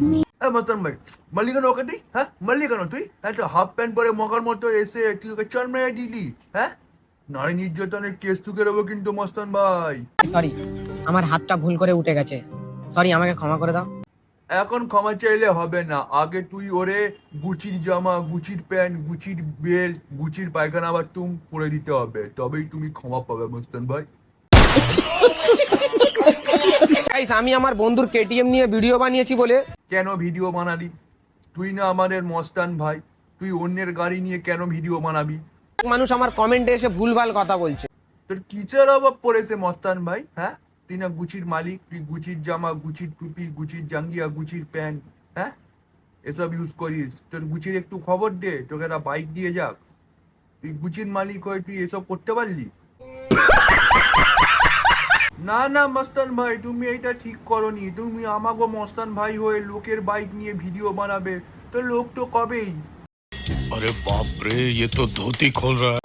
মতন ভাই মারলি কেন ওকে তুই? হ্যাঁ মারলি কেন তুই? হ্যাঁ তো হাফ প্যান্ট পরে মকার মতো এসে তুই ওকে চর মেরে দিলি। হ্যাঁ নারী নির্যাতনের কেস তুকে দেবো কিন্তু মস্তান ভাই। সরি, আমার হাতটা ভুল করে উঠে গেছে। সরি, আমাকে ক্ষমা করে দাও। এখন ক্ষমা চাইলে হবে না, আগে তুই ওরে গুচির জামা, গুচির প্যান্ট, গুচির বেল্ট, গুচির পায়খানা বাথরুম করে দিতে হবে, তবেই তুমি ক্ষমা পাবে মস্তান ভাই। গাইস, আমি আমার বন্ধুর কেটিএম নিয়ে ভিডিও বানিয়েছি বলে। কেন ভিডিও বানালি? তুই না আমাদের মস্তান ভাই, তুই অন্যের গাড়ি নিয়ে কেন ভিডিও বানাবি? মানুষ আমার কমেন্টে এসে ভুলভাল কথা বলছে। তোর কিসের অভাব পড়েছে মস্তান ভাই? হ্যাঁ তুই না গুচির মালিক, তুই গুচির জামা, গুচির টুপি, গুচির জাঙ্গিয়া, গুচির প্যান্ট, হ্যাঁ এসব ইউজ করিস। তোর গুচির একটু খবর দে, তোকে একটা বাইক দিয়ে যাক। তুই গুচির মালিক হয়ে তুই এসব করতে পারলি? না না মস্তান ভাই, তুমি এইটা ঠিক করনি। তুমি আমাগো মস্তান ভাই হয়ে লোকের বাইক নিয়ে ভিডিও বানাবে, তো লোক তো কবেই। अरे बाप रे, ये तो धोती खोल रहा है।